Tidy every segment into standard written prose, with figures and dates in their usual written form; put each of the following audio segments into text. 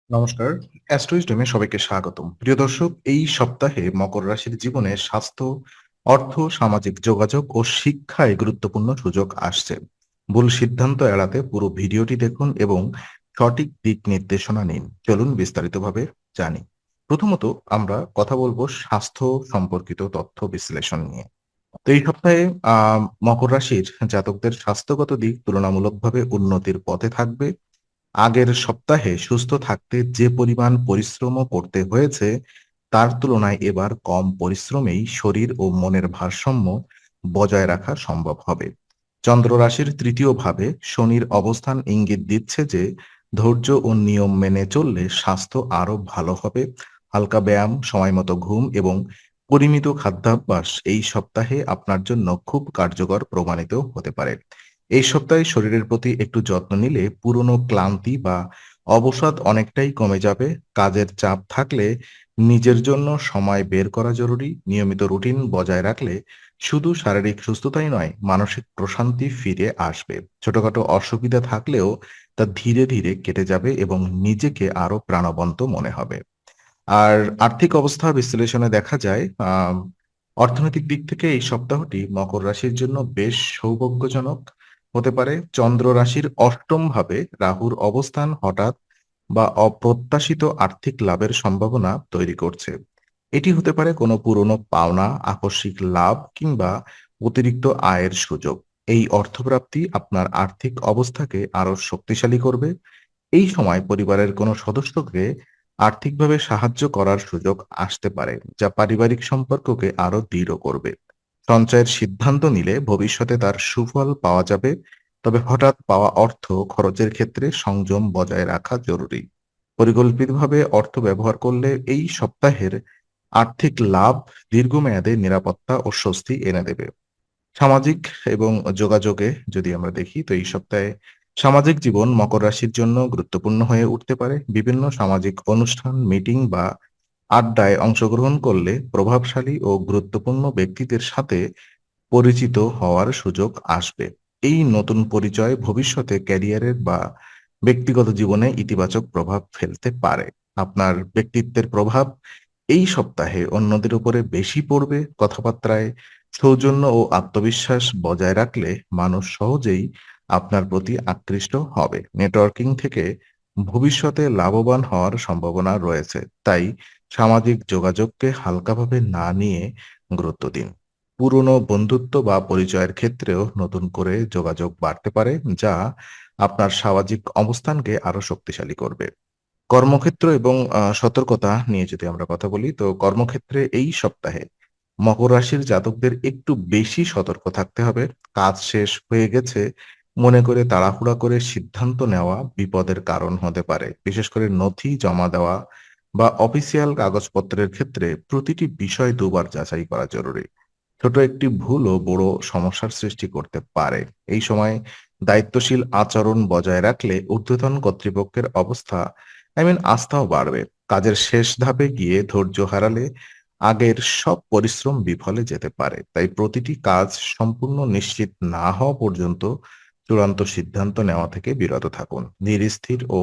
নমস্কার। অ্যাস্ট্রোইজডমে সবাইকে স্বাগতম। প্রিয় দর্শক, এই সপ্তাহে মকর রাশির জীবনে স্বাস্থ্য, অর্থ, সামাজিক যোগাযোগ ও শিক্ষায় গুরুত্বপূর্ণ সুযোগ আসছে। ভুল সিদ্ধান্ত এড়াতে পুরো ভিডিওটি দেখুন এবং সঠিক দিক নির্দেশনা নিন। চলুন বিস্তারিতভাবে জানি। প্রথমত আমরা কথা বলবো স্বাস্থ্য সম্পর্কিত তথ্য বিশ্লেষণ নিয়ে। তো এই সপ্তাহে মকর রাশির জাতকদের স্বাস্থ্যগত দিক তুলনামূলকভাবে উন্নতির পথে থাকবে। আগের সপ্তাহে সুস্থ থাকতে যে পরিমাণ পরিশ্রমও করতে হয়েছে তার তুলনায় এবার কম পরিশ্রমেই শরীর ও মনের ভারসাম্য বজায় রাখা সম্ভব হবে। চন্দ্র রাশির তৃতীয় ভাবে শনির অবস্থান ইঙ্গিত দিচ্ছে যে ধৈর্য ও নিয়ম মেনে চললে স্বাস্থ্য আরো ভালো হবে। হালকা ব্যায়াম, সময়মতো ঘুম এবং পরিমিত খাদ্যাভ্যাস এই সপ্তাহে আপনার জন্য খুব কার্যকর প্রমাণিত হতে পারে। এই সপ্তাহে শরীরের প্রতি একটু যত্ন নিলে পুরনো ক্লান্তি বা অবসাদ অনেকটাই কমে যাবে। কাজের চাপ থাকলে নিজের জন্য সময় বের করা জরুরি। নিয়মিত রুটিন বজায় রাখলে শুধু শারীরিক সুস্থতাই নয়, মানসিক প্রশান্তি ফিরে আসবে। ছোটখাটো অসুবিধা থাকলেও তা ধীরে ধীরে কেটে যাবে এবং নিজেকে আরো প্রাণবন্ত মনে হবে। আর আর্থিক অবস্থা বিশ্লেষণে দেখা যায় অর্থনৈতিক দিক থেকে এই সপ্তাহটি মকর রাশির জন্য বেশ সৌভাগ্যজনক হতে পারে। চন্দ্র রাশির অষ্টম ভাবে রাহুর অবস্থান হঠাৎ বা অপ্রত্যাশিত আর্থিক লাভের সম্ভাবনা তৈরি করছে। এটি হতে পারে কোনো পুরনো পাওনা, আকস্মিক লাভ কিংবা অতিরিক্ত আয়ের সুযোগ। এই অর্থপ্রাপ্তি আপনার আর্থিক অবস্থাকে আরো শক্তিশালী করবে। এই সময় পরিবারের কোনো সদস্যকে আর্থিকভাবে সাহায্য করার সুযোগ আসতে পারে, যা পারিবারিক সম্পর্ককে আরো দৃঢ় করবে। সঞ্চয়ের সিদ্ধান্ত নিলে ভবিষ্যতে তার সুফল পাওয়া যাবে, তবে হঠাৎ পাওয়া অর্থ খরচের ক্ষেত্রে সংযম বজায় রাখা জরুরি। পরিকল্পিতভাবে অর্থ ব্যবহার করলে এই সপ্তাহের আর্থিক লাভ দীর্ঘমেয়াদে নিরাপত্তা ও স্বস্তি এনে দেবে। সামাজিক এবং যোগাযোগে যদি আমরা দেখি, তো এই সপ্তাহে সামাজিক জীবন মকর রাশির জন্য গুরুত্বপূর্ণ হয়ে উঠতে পারে। বিভিন্ন সামাজিক অনুষ্ঠান, মিটিং বা আড্ডায় অংশগ্রহণ করলে প্রভাবশালী ও গুরুত্বপূর্ণ ব্যক্তিদের সাথে পরিচিত হওয়ার সুযোগ আসবে। এই নতুন পরিচয় ভবিষ্যতে ক্যারিয়ারের বা ব্যক্তিগত জীবনে ইতিবাচক প্রভাব ফেলতে পারে। আপনার ব্যক্তিত্বের প্রভাব এই সপ্তাহে অন্যদের উপরে বেশি পড়বে। কথাবার্তায় সৌজন্য ও আত্মবিশ্বাস বজায় রাখলে মানুষ সহজেই আপনার প্রতি আকৃষ্ট হবে। নেটওয়ার্কিং থেকে ভবিষ্যতে লাভবান হওয়ার সম্ভাবনা রয়েছে, তাই সামাজিক যোগাযোগকে হালকাভাবে না নিয়ে গুরুত্ব দিন। পুরনো বন্ধুত্ব বা পরিচয়ের ক্ষেত্রেও নতুন করে যোগাযোগ বাড়তে পারে, যা আপনার সামাজিক অবস্থানকে আরো শক্তিশালী করবে। কর্মক্ষেত্র এবং সতর্কতা নিয়ে যদি আমরা কথা বলি, তো কর্মক্ষেত্রে এই সপ্তাহে মকর রাশির জাতকদের একটু বেশি সতর্ক থাকতে হবে। কাজ শেষ হয়ে গেছে মনে করে তাড়াহুড়া করে সিদ্ধান্ত নেওয়া বিপদের কারণ হতে পারে। বিশেষ করে নথি জমা দেওয়া বা অফিসিয়াল কাগজপত্রের ক্ষেত্রে প্রতিটি বিষয় দুবার যাচাই করা জরুরি। ছোট একটি ভুলও বড় সমস্যার সৃষ্টি করতে পারে। এই সময় দায়িত্বশীল আচরণ বজায় রাখলে ঊর্ধ্বতন কর্তৃপক্ষের আস্থাও বাড়বে। কাজের শেষ ধাপে গিয়ে ধৈর্য হারালে আগের সব পরিশ্রম বিফলে যেতে পারে। তাই প্রতিটি কাজ সম্পূর্ণ নিশ্চিত না হওয়া পর্যন্ত চূড়ান্ত সিদ্ধান্ত নেওয়া থেকে বিরত থাকুন। ধীর স্থির ও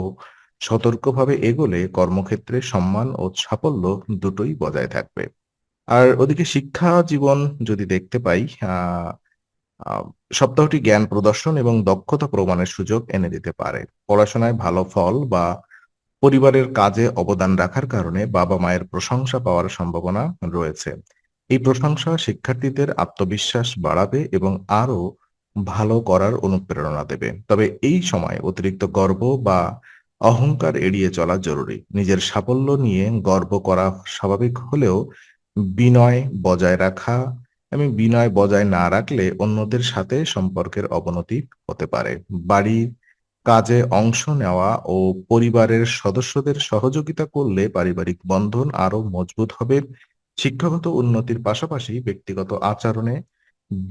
সতর্কভাবে এগোলে কর্মক্ষেত্রে সম্মান ও সাফল্য দুটোই বজায় থাকবে। আর ওদিকে শিক্ষা জীবন যদি দেখতে পাই, আহ আহ, সপ্তাহটি জ্ঞান প্রদর্শন এবং দক্ষতা প্রমাণের সুযোগ এনে দিতে পারে। পড়াশোনায় ভালো ফল বা পরিবারের কাজে অবদান রাখার কারণে বাবা মায়ের প্রশংসা পাওয়ার সম্ভাবনা রয়েছে। এই প্রশংসা শিক্ষার্থীদের আত্মবিশ্বাস বাড়াবে এবং আরো ভালো করার অনুপ্রেরণা দেবে। তবে এই সময় অতিরিক্ত গর্ব বা অহংকার এড়িয়ে চলা জরুরি। নিজের সাফল্য নিয়ে গর্ব করা স্বাভাবিক হলেও বিনয় বজায় রাখা বিনয় বজায় না রাখলে অন্যদের সাথে সম্পর্কের অবনতি হতে পারে। বাড়ির কাজে অংশ নেওয়া ও পরিবারের সদস্যদের সহযোগিতা করলে পারিবারিক বন্ধন আরো মজবুত হবে। শিক্ষাগত উন্নতির পাশাপাশি ব্যক্তিগত আচরণে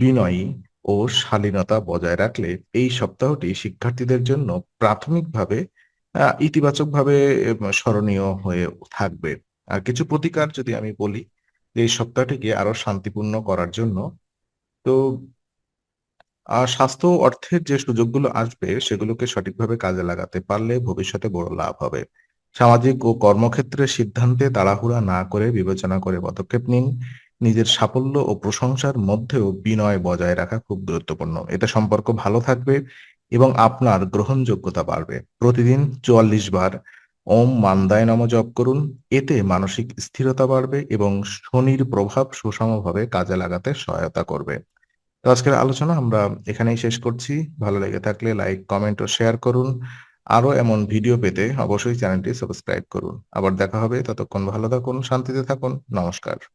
বিনয়ী ও শালীনতা বজায় রাখলে এই সপ্তাহটি শিক্ষার্থীদের জন্য প্রাথমিকভাবে ইতিবাচকভাবে স্মরণীয় হয়ে থাকবে। আর কিছু প্রতিকার যদি আমি বলি, যে এই সপ্তাহটিকে আরো শান্তিপূর্ণ করার জন্য, তো স্বাস্থ্য ও অর্থের যে সুযোগগুলো আসবে সেগুলোকে সঠিকভাবে কাজে লাগাতে পারলে ভবিষ্যতে বড় লাভ হবে। সামাজিক ও কর্মক্ষেত্রে সিদ্ধান্তে তাড়াহুড়া না করে বিবেচনা করে পদক্ষেপ নিন। নিজের সাফল্য ও প্রশংসার মধ্যেও বিনয় বজায় রাখা খুব গুরুত্বপূর্ণ। এতে সম্পর্ক ভালো থাকবে এবং আপনার গ্রহণযোগ্যতা বাড়বে। প্রতিদিন ৪৪ বার ওম মান্দায় নমঃ জপ করুন। এতে মানসিক স্থিরতা বাড়বে এবং শনির প্রভাব সুষমভাবে কাজে লাগাতে সহায়তা করবে। তো আজকের আলোচনা আমরা এখানেই শেষ করছি। ভালো লেগে থাকলে লাইক, কমেন্ট ও শেয়ার করুন। আরো এমন ভিডিও পেতে অবশ্যই চ্যানেলটি সাবস্ক্রাইব করুন। আবার দেখা হবে। ততক্ষণ ভালো থাকুন, শান্তিতে থাকুন। নমস্কার।